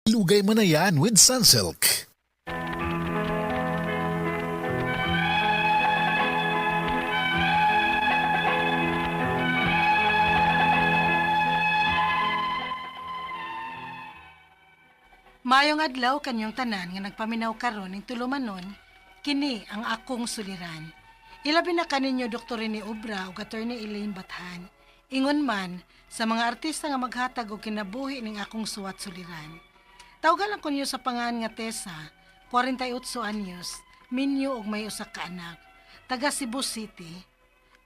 Lugay mo na yan with Sunsilk. Mayong adlaw kanyang tanan nga nagpaminaw karon ning tulumanon, kini ang akong suliran. Ilabi na kaninyo Dr. ni Obra ug Attorney Elaine Bathan. Ingon man sa mga artista nga maghatag og kinabuhi ning akong suwat suliran. Tawgan lang kunyo sa pangan nga Tessa, 48 anyos, minyo og may usa ka anak. Taga Cebu City.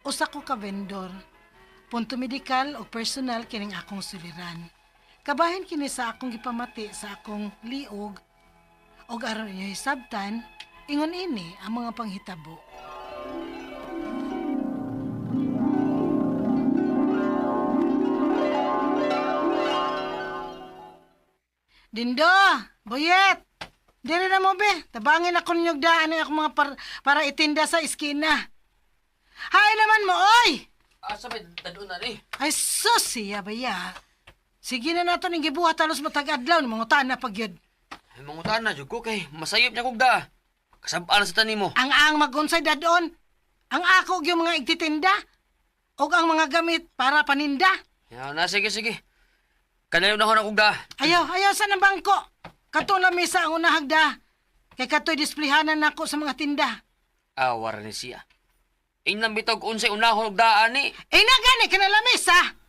Usa ko ka vendor. Punto medikal ug personal kining akong suliran. Kabahin kini sa akong gipamati sa akong liog og aron inyo hisabtan, ingon ini ang mga panghitabo. Dindo, Boyet, diri na mo be, tabangin ako ninyog daan ang akong mga para itinda sa iskina. Hay naman mo, oy! Asa ba dadun na ni? Ay sus, siya ba ya? Sige na nato ning gibuhat talos matag-adlaw ng mga tana pagyud. Ay mangutan na jud ko kay masayop niya kog da. Kasab-an sa tanim mo. Ang magunsay dadon. Ang ako yung mga igtitinda. O ang mga gamit para paninda. Ya na sige. Kanayon na ko na kog da. Ayaw sa ng bangko. Katong lamisa ang unahagda. Kay katoy displihanan nako sa mga tinda. Awar ni siya. Inam bitog unsay unahon og daan ni. Eh nagani ka na lamisa.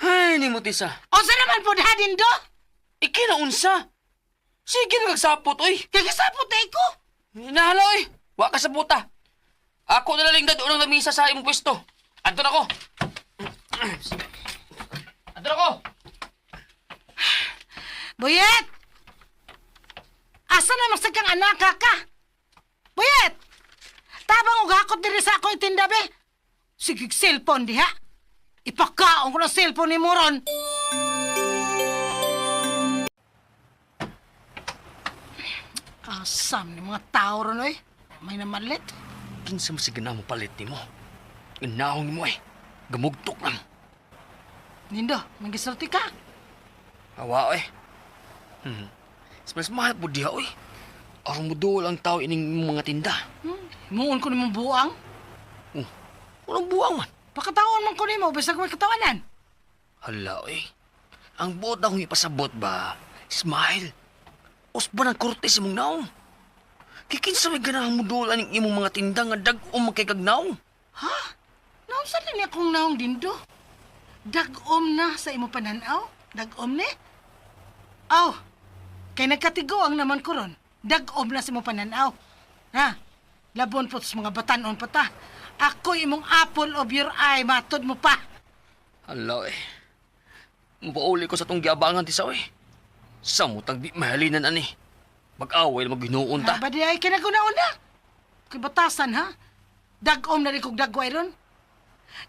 Ay ni mo tisa. O sa naman po dadin do. Iki na unsa? Sige na kagsapot oy. Kay kasapot na ko. Hinahalo oy. Wa ka sa puta. Ako na lang dadon ang lamisa sa imong pwesto. Adto na ko. Adto na ko. Buyet! Asa na magsag kang anak ka? Buyet! Tabang og hakot diri sa ako itinda be. Sige cellphone diha. Ipakaon ko na cellphone ni Moron. Asam ni mga tao ron oy. May namalit. Kinsa mo sige na mo palit nimo. Inahon mo eh. Gamugtok lang. Nindo, magisulti ka. Awa eh. Mas mahal po diha oy. Arong mo dool ang tao ining mga tinda. Muon ko ni mong buang. Walang buwang man. Pakataon man ko ni mo, bisag may katawanan. Hala eh. Ang buot na kong ipasabot ba? Smile. Osba ng kortes imong naong. Kikinsa may ganahang mo dool aning imong mga tinda nga dag-om magkikagnaong. Ha? Naon sa din akong naong dindo? Dag-om na sa imo pananaw? Dag-om ni? Aw, kay nagkatigoang naman ko ron. Dag-om na sa imo pananaw. Ha? Labon po sa mga batanon pa ta. Ako imong apple of your eye, matod mo pa. Hala eh. Mapauli ko sa tong giabangan ti saw eh. Samutang di mahalinan ani. Mag-away na maghinuon ta. Ba di ay kinaguna-una? Kay batasan ha? Dag-om na rin kong dagway ron.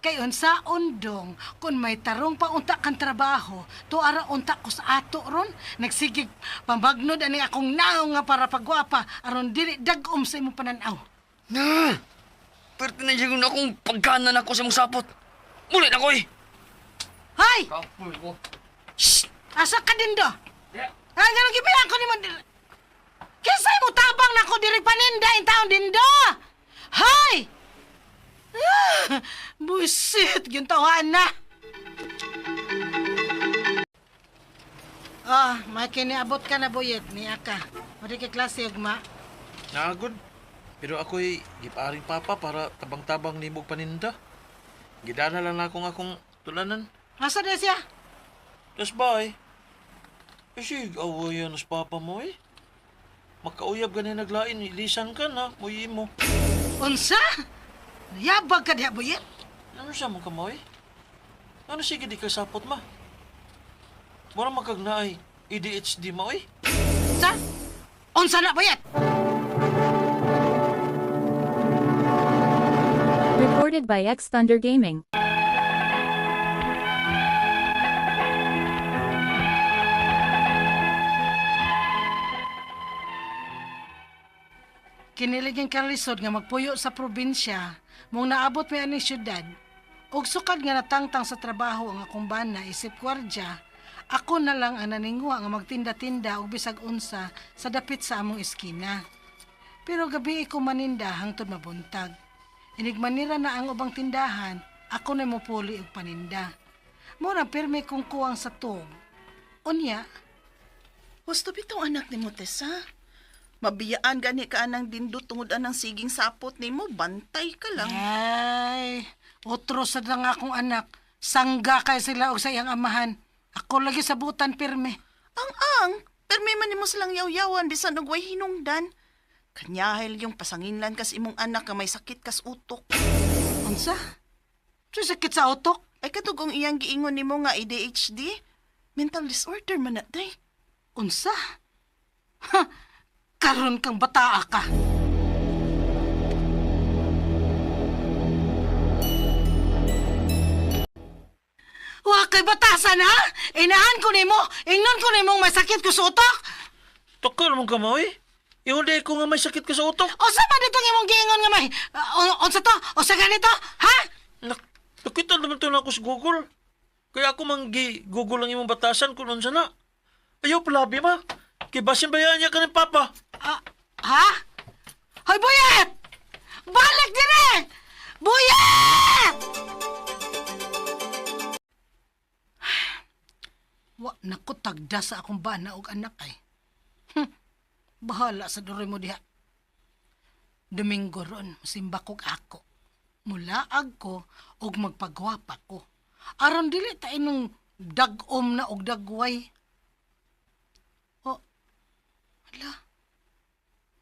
Kay unsa undong, kung may tarong pa unta kang trabaho, tuara unta ko sa ato ron, nagsigig pamagnod ani akong naong nga para pagwapa, aron dili dag-om sa imong pananaw. Na! Pero tinadyagon na akong pagkanan ako sa mong sapot. Muli na ko eh. Hay! Kapoy ko. Shh! Asa ka din do? Yeah. Ay, ganun gibilang ko ni mo. Kisay mo tabang na ko diri paninda in taon din do! Hay! Buisit, yung tawahan na. May kiniabot ka na, Boyet, ni Aka. Mari kay klase, ugma. Nagod. Pero ako'y giparing papa para tabang-tabang nimog paninda. Gidana lang na akong tulanan. Asa na siya? Tas ba eh? Kasi awayan nas papa mo eh. Makauyab ka na naglain, ilisan ka na, muyi mo. Unsa? Nayabag ka diha, Boyet? Ano siya mong kamoy? Ano sige di ka sapot ma? Mura makagnaay, ADHD mo eh. Sa? Unsa na, Boyet? Recorded by X Thunder Gaming. Kinilig ang kalisod nga magpuyo sa probinsya, mong naabot may aning syudad, ug sukad nga natangtang sa trabaho ang akong bana isip gwardya, Ako na lang ang naningwa nga magtinda-tinda o bisag unsa sa dapit sa among eskina. Pero gabi ko maninda hangtod mabuntag. Inigmanira na ang ubang tindahan, ako na mupuli og paninda. Mura pirmi kong kuwang sa tog. Unya, Gusto bitong anak ni mo, Tessa. Mabiyaan gani ka anang dindot tungod anang siging sapot ni mo, bantay ka lang. ay, otro sa lang akong anak. Sangga kay sila og sa iyang amahan. Ako lagi sabutan pirme. Ang, pero may man mo silang yaw-yawan, bisan og way hinungdan. Kanyahil yung pasanginlan kas imong anak nga may sakit kas utok. Unsa? So sakit sa utok? Ay katugong iyang giingon nimo nga ADHD. Mental disorder man na, day. Unsa? Ha, karon kang bataa ka. Wa kay batasan ha? Inahan ko nimo, ingnon ko nimong may sakit ko sa utok. Tukol mong kamoy. Yung day ko nga may sakit ka sa utok. Unsa man ditong imong giingon nga may unsa to? Unsa ganito? Ha? Nakita naman ito na ako sa Google. Kaya ako Google lang imong batasan kung unsa na. Ayaw palabi ma. Kay basin bayaan niya ka ng papa. Ha? Hoy, Buyet! Balik dire! Buyet! Wa naku tagda sa akong bana og anak ay. Bahala sa dure mo diha. Domingo ron, simba kog ako. Mulaag ko og magpagwapa ko. Aron dili ta inong dagom na og dagway. Oh, hala.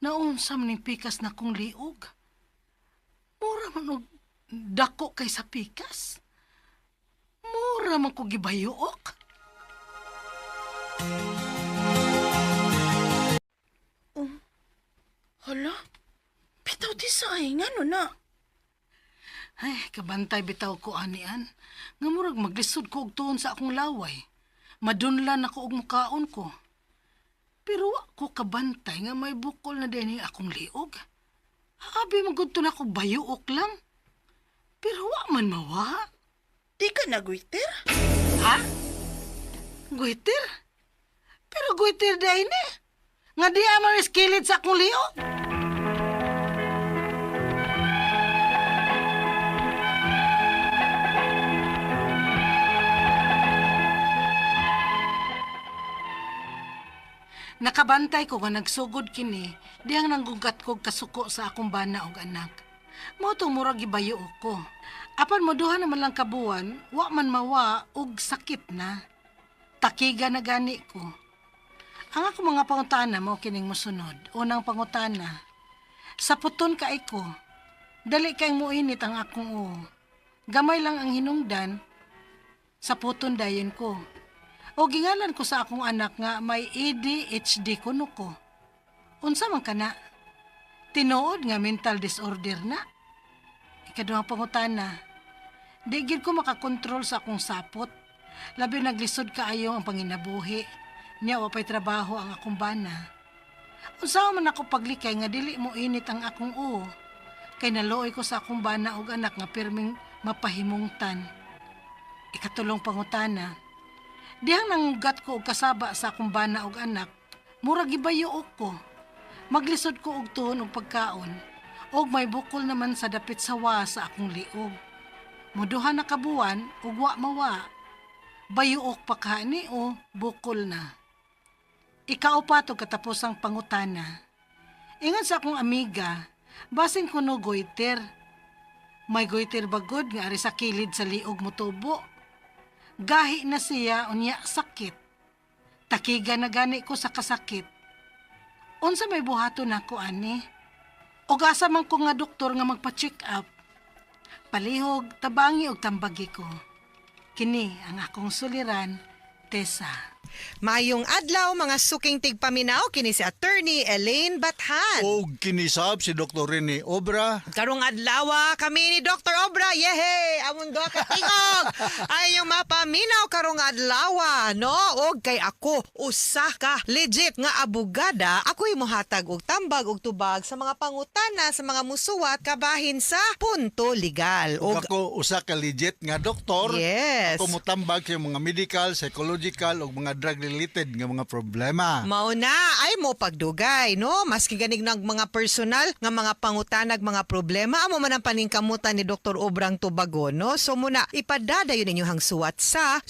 Naunsa man ning pikas na kong liog. Mura man og dako kay sa pikas. Mura man ko gibayuok. Hala, bitaw di sa ay nga no na. Ay, kabantay bitaw ko anian. Nga murag maglisod ko og tuon sa akong laway. Madunlan ako og mukaon ko. Pero wa ko kabantay nga may bukol na din akong liog. Abi magudto na ko bayuok lang. Pero wa man mawa. Di ka nagwiter? Ha? Guitir? Pero guitir dahil ni. Nga di amang iskilid sa akong liog. Nakabantay ko nga nagsugod kini, diyang nanggugat kog kasuko sa akong bana og anak. Mao tong murag gibayo ko. Apan mo duha naman lang kabuan, wa man mawa og sakit na. Takiga na gani ko. Ang ako mga pangutana mao kining mosunod. Unang pangutana, sa puton kay ko, dali kay muinit ang akong o. Gamay lang ang hinungdan, sa puton dayon ko. O gingalan ko sa akong anak nga may ADHD kuno ko. Unsa man kana? Tinuod nga mental disorder na. Ikaduhang pangutana, di gid ko makakontrol sa akong sapot. Labi naglisod kaayo ang panginabuhi. Nya wa pay trabaho ang akong bana. Unsa man ako paglikay nga dili mo init ang akong o. Kay naluoy ko sa akong bana og anak nga pirming mapahimungtan. Ikatulong pangutana, dihang nanggat ko og kasaba sa akong bana og anak, murag gibayuok ko. Maglisod ko og tuhon og pagkaon, og may bukol naman sa dapit sawa sa akong liog. Muduha na kabuan og wa mawa. Bayuok pa kani o bukol na. Ikaupat og katapusang pangutana. Ingon sa akong amiga, basin kuno goiter. May goiter bagod nga ari sa kilid sa liog mo tubo. Gahi na siya unya sakit. Takiga na gani ko sa kasakit. Unsa may buhato na ko ani? Og asa man ko nga doktor nga magpa-check up. Palihog, tabangi og tambagi ko. Kini ang akong suliran, Tessa. Mayong adlaw mga suking tigpaminaw kini si Attorney Elaine Bathan. O kinisab si Dr. Rene Obra. Karong adlaw kami ni Dr. Obra, yehe! Among duha ka tingog! Ay yung mapaminaw karong adlaw, no? Og kay ako, usa ka legit nga abogada, ako'y mohatag og tambag og tubag sa mga pangutana sa mga musuwat kabahin sa punto legal. Ug Og ako usa ka legit nga doktor. yes. Ako mutambag sa mga medical, psychological ug mga drug-related nga mga problema. Mao na ay mo pagdugay no maski ganig ng mga personal nga mga pangutanag mga problema amo man ang paningkamutan ni Dr. Obrang Tubagon no so muna ipadadayon ninyo hang suwat sa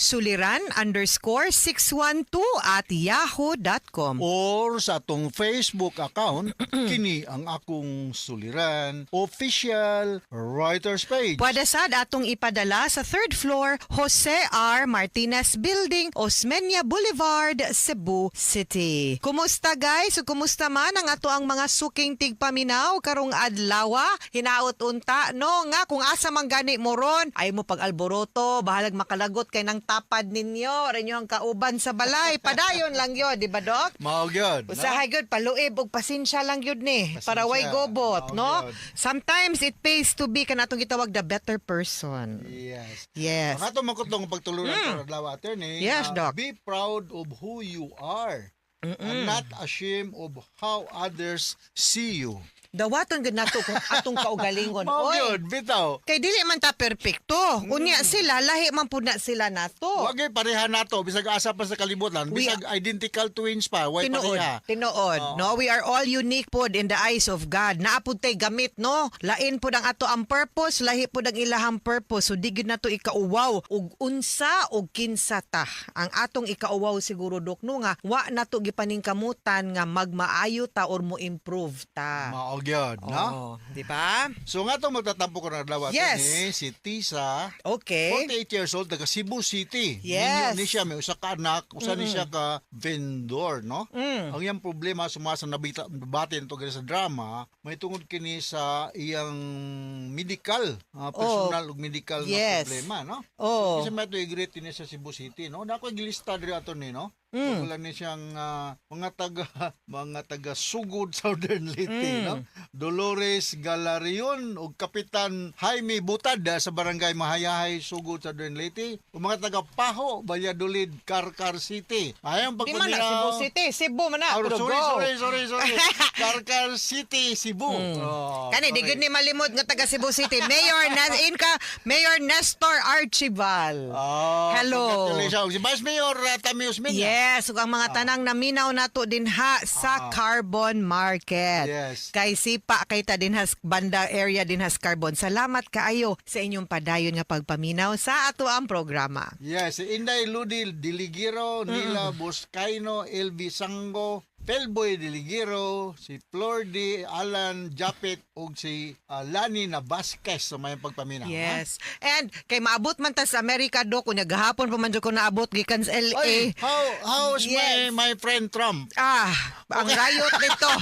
suliran_612@yahoo.com. Or sa atong Facebook account, kini ang akong suliran official writers page. Pwede sad atong ipadala sa 3rd floor Jose R. Martinez Building, Osmeña Boulevard, Cebu City. Kumusta guys? O kumusta man ang ato ang mga suking tigpaminaw karong adlaw? Hinaot unta no nga kung asa man gani mo ron ay mo pag-alboroto, bahalag makalagot kay nang tapad ninyo, renyo ang kauban sa balay. Padayon lang yun, di ba Dok? Mao gyud. Usahay gyud paluib og pasensya lang gyud ni para way Pasensya. gobot, no? gyud. Sometimes it pays to be kanatong gitawag the better person. Yes. Yes. Ang ato makutlong pagtulunan sa adlaw attorney. Yes, Doc. Be proud of who you are. And not ashamed of how others see you. Dawaton gid nato kung atong kaugalingon. Mao Oy. gyud bitaw. Kay dili man ta perpekto. Unya sila lahi man pud na sila nato. Wag pareha nato bisag asa pa sa kalibutan, We- bisag identical twins pa, way pareha. Tinuod. No, we are all unique pod in the eyes of God. Naapod tay gamit no. Lain pod ang ato ang purpose, lahi pod ang ilahang purpose. So di gid nato ikauwaw ug unsa ug kinsa ta. Ang atong ikauwaw siguro Dok no nga wa nato gipaningkamutan nga magmaayo ta or mo improve ta. Mao gyud, no? Oh, di ba? So nga to magtatampo ko na adlaw Yes. attorney, si Tisa. Okay. 48 years old, taga Cebu City. Yes. Ni siya, may usa ka anak, usa ni siya ka vendor, no? Ang iyang problema, sumasa nabati nito ganun sa drama, may tungod kini sa iyang medical, personal ug medical Yes. na problema, no? Oh. Kasi may ito i-greet ni sa Cebu City, no? Dako gilista diri ato ni, no? Wala ni siyang mga taga Sugod Southern Leyte, no? Dolores Galarion ug Kapitan Jaime Butada sa barangay Mahayahay, Sugod Southern Leyte. Ug mga taga Paho, Valladolid, Carcar City. Ayang Di man na Cebu City, Cebu man na. Oh, Pero sorry, go. sorry. Carcar City, Cebu. Oh, Kani di sorry. gud ni malimot nga taga Cebu City. Mayor Nestor Archibald. Oh, Hello. congratulations. Si Vice Mayor Tamius Minya. Yes, ug ang mga tanang naminaw nato dinha sa Carbon Market. Yes. Kay sipa kay ta dinha sa banda area dinha sa Carbon. Salamat kaayo sa inyong padayon nga pagpaminaw sa ato ang programa. Yes, si Inday Ludi Diligiro, Nila Buscaino, LB Sango, Pelboy Diligiro, si Flordi Alan Japet ug si Lani na Vasquez sa may pagpaminaw. Yes. And kay maabot man ta sa Amerika do kunya gahapon pa man jud ko naabot gikan sa LA. Oy, how's Yes. my friend Trump? Ang rayot nito.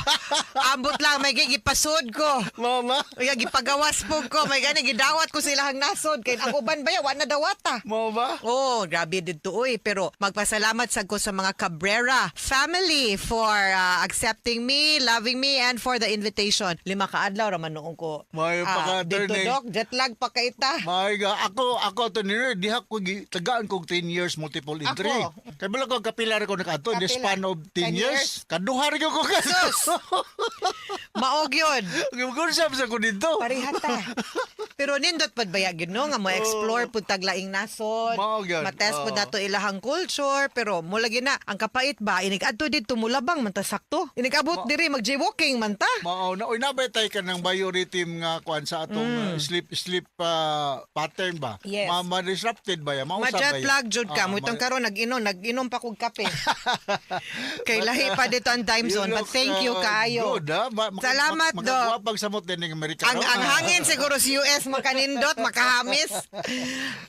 Ambot lang may gigipasod ko. Mama? Uya gipagawas po ko. May gani gidawat ko sila hang nasod kay ang uban ba ya wa na dawata. Mo ba? Oh, grabe dito uy. Pero magpasalamat sad ko sa mga Cabrera family for accepting me, loving me, and for the invitation. 5 ka adlaw raman noong ko. May dito paka-attorney. Dok, jet lag pa kaita. My God, ako to nila, diha ko tagaan kog 10 years multiple entry. Ako? Kay bala ko kapilar ko nakato in the Kapila. span of 10 10 years. Kaduhar ko ka. Sus! Maog yun. Gumagusap sa ko dito. Parihata. Pero nindot pad baya gyud no nga mo explore pud taglaing nasod. Mao gyud. Matest pud nato ilahang culture pero mo lagi na ang kapait ba inig adto didto mulabang man ta sakto. Inig abot diri mag jaywalking man ta. Mao na oy nabaytay ka ng biorhythm nga kuan sa atong sleep pattern ba? Yes. Ma-disrupted ba ya? Ma-jet lag jud ka. Mo itong karon nag-inom pa kog kape. Kay lahi pa dito ang time zone. But thank you kaayo. Good, ha? Salamat, Doc. Magkagwapag samot din ng Amerikano. Ang hangin siguro sa US makanindot, makahamis.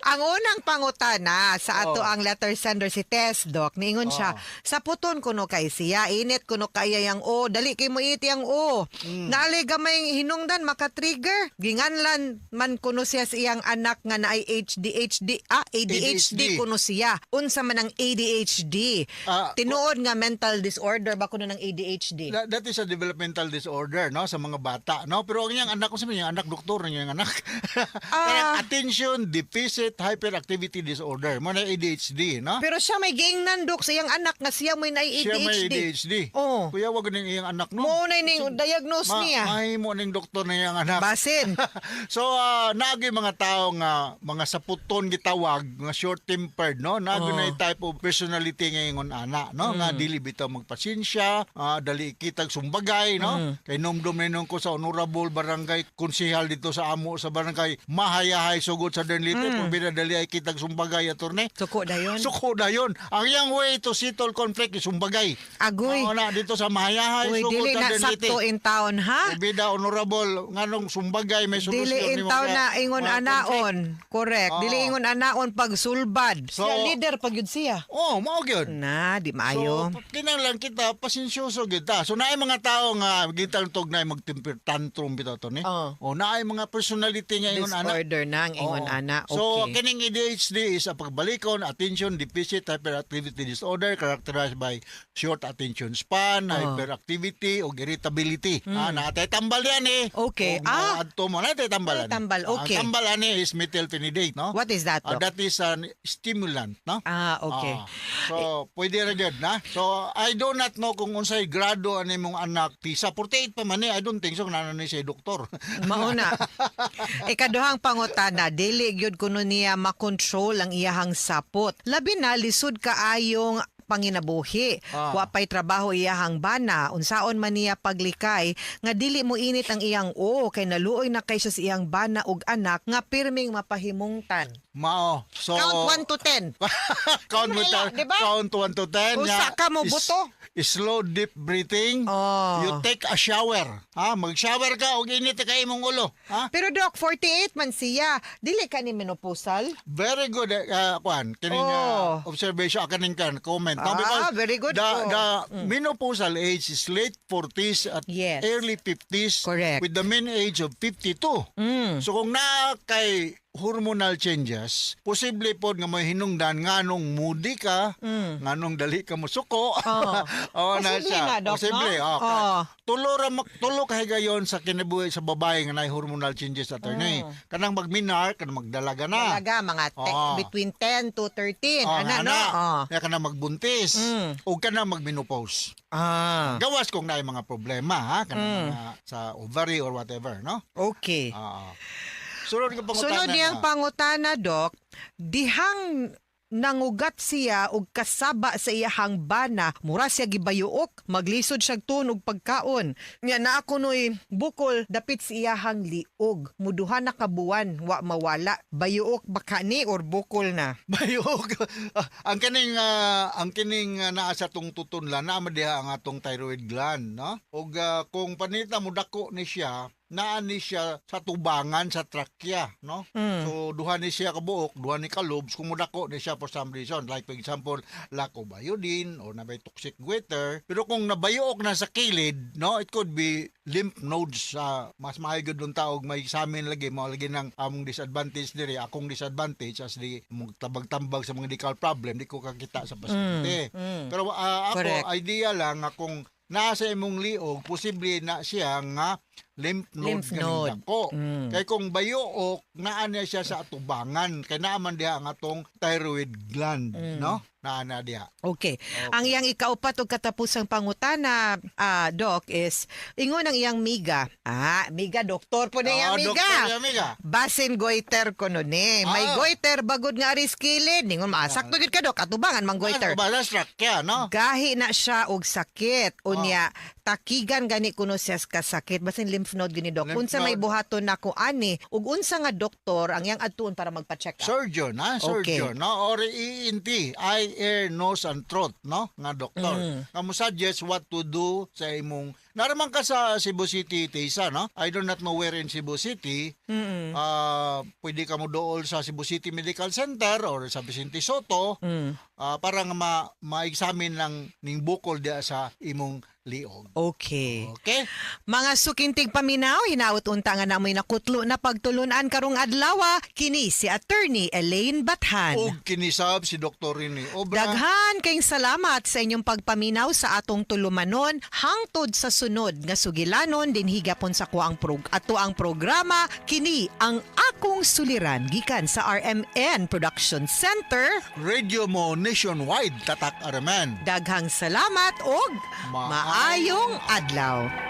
Ang unang pangutana sa ato ang letter sender si Tess, Doc, niingon siya, sa puton ko no kay siya, init kuno kaya yang o dali kay mo iti ang o. Naali gamay hinungdan maka-trigger. Ginganlan man kuno siya sa iyang anak nga naay ADHD ADHD. kuno siya. Unsa man ang ADHD? Tinuod nga mental disorder ba kuno ng ADHD? That is a developmental disorder, no, sa mga bata, no. Pero ang iyang anak ko sabi niya, anak doktor niya ang anak. Kaya attention deficit hyperactivity disorder, mo na ADHD, no. Pero siya may gingnan dok sa iyang anak nga siya may naay Siya may ADHD. ADHD. Oh. Kuya, wag ning iyang anak, no. Mo na ning diagnose niya. Mahimo ning doktor na iyang anak. Basin. So naagi mga tao nga mga saputon gitawag nga short-tempered, no, naagi na type of personality nga ingon ana, no, nga dili bitaw magpasensya, dali kitag sumbagay, no, kay nomdom ninong ko sa honorable barangay konsehal dito sa amo sa barangay mahayahay sugod sa Dernlite pabida dali ay kitag sumbagay attorney. Suko dayon. Suko dayon. Ang iyang way to settle conflict is sumbagay. Agoy. Na dito sa mahayahay Uy, sugod dili sa na Dernlite. sakto in town, ha? Bida honorable nganong sumbagay may solusyon Dili in ni town mga- na ingon mga anaon. Correct. Oo. Dili ingon anaon pag sulbad. So- Siya leader pag yun siya. Oh, mao gyud. Na, di maayo. So, kinahanglan kita pasensyoso kita. So naay mga tao nga gitang tog na mag-temper tantrum bitaw to ni. Oo. O naay mga personality nga ingon ana. Disorder na ang ingon Oo. ana. Okay. So kining ADHD is a pagbalikon attention deficit hyperactivity disorder characterized by short attention span, hyperactivity o irritability. Naatay tambal yan eh. Okay. O, adto mo naatay tambal. Ay, tambal. Okay. Ang tambal ani is methylphenidate, no? What is that, Doc? That is an stimulant, no? Okay. So, pwede ra gyud na. So, I do not know kung unsay grado ani mong anak. Pisa 48 pa man eh. I don't think so na ni siya doktor. Mauna. Ikaduhang pangutana, dili gyud kuno niya makontrol ang iyahang sapot. Labi na lisod kaayong panginabuhi. Wa pay trabaho iyahang bana. Unsaon man niya paglikay nga dili mo init ang iyang o kay naluoy na kay siya sa iyang bana ug anak nga pirming mapahimungtan. Mao. So Count 1 to 10. count mo Diba? Diba? count 1 to 10. Usa ka mo buto. Slow deep breathing. Oh. You take a shower. Ha, mag-shower ka og init ka imong ulo. Ha? Pero Doc, 48 man siya. Dili ka ni menopausal? Very good kwan kining observation kaning kan comment. No, Ah, because very good. The menopausal age is late 40s at Yes. early 50s Correct. with the mean age of 52. So kung na kay hormonal changes, posible po nga may hinungdan nganong moody ka, nganong dali ka musuko. Oh, na Posible siya. nga, Doc, Posible. no? Oh, Oo. tulo kahigayon sa kinabuhi sa babae nga nay hormonal changes attorney. Kanang magminar, kanang magdalaga na. Talaga, mga between 10 to 13. Oh, Ano, no? Oh. Kaya ka na magbuntis. O ka na magmenopause. Gawas kung na mga problema, ha? Kanang mga sa ovary or whatever, no? Okay. Sunod ka pangutana. Sunod niyang pangutana, Doc, dihang nangugat siya og kasaba sa iyahang bana, mura siya gibayuok, maglisod siya tunog pagkaon. Nya na ako noy bukol dapit sa iyahang liog. Muduha na kabuan, wa mawala. Bayuok baka ni or bukol na. Bayog. ang kining naa sa tong tutunlan na diha ang atong thyroid gland, no? Og kung panita mo dako ni siya, naan ni siya sa tubangan sa trakya, no? So duha ni siya kabuok, duha ni kalobs, kung mudako ni siya for some reason, like for example, lack of iodine or nabay toxic goiter. Pero kung nabayuok na sa kilid, no, it could be lymph nodes. Mas mahigod ng taog may examine lagi mo lagi ng among disadvantage diri, akong disadvantage as di mong tabag-tambag sa mga medical problem, di ko kakita sa pasyente. Pero ako Correct. idea lang nga kung nasa imong liog, posible na siya nga lymph node Lymph node. ganing dako. Kay kung bayuok, naa niya siya sa atubangan. Kay naaman diha ang atong thyroid gland, no? Naa na diha. Okay. Ang iyang ikaupat o katapusang pangutana, Doc, is ingon ang iyang miga. Miga, doktor po na iyang miga. Doktor, amiga. Basin goiter ko nun eh. May goiter bagod nga aris kilid. Ningon masakto gid ka, Doc. Atubangan mang goiter. Balas kya, no? Gahi na siya og sakit. Unya, takigan gani kuno siya ka sakit. Basin lymph node gini, Doc. Lymph Unsa may node. buhaton na ko ani. Ug unsa nga doktor ang iyang adtuon para magpa-check up. Surgeon, ha? Okay. Surgeon, no? Or ENT, eye, ear, nose, and throat, no? Nga doktor. Kamu suggest what to do sa imong naraman ka sa Cebu City, Tisa, no? I do not know where in Cebu City. Pwede ka mo dool sa Cebu City Medical Center or sa Vicente Soto para nga ma-examine lang ning bukol dia sa imong liog. Okay. Okay? Mga sukintig paminaw, hinaut unta nga namoy nakutlo na pagtulunan karong adlaw, kini si Attorney Elaine Bathan. Og kinisab si Dr. Rene Obra. Daghan kayong salamat sa inyong pagpaminaw sa atong tulumanon hangtod sa sunod nga sugilanon din higapon sa ato ang programa kini ang akong suliran gikan sa RMN Production Center. Radio mo nationwide tatak araman. Daghang salamat og maayong adlaw.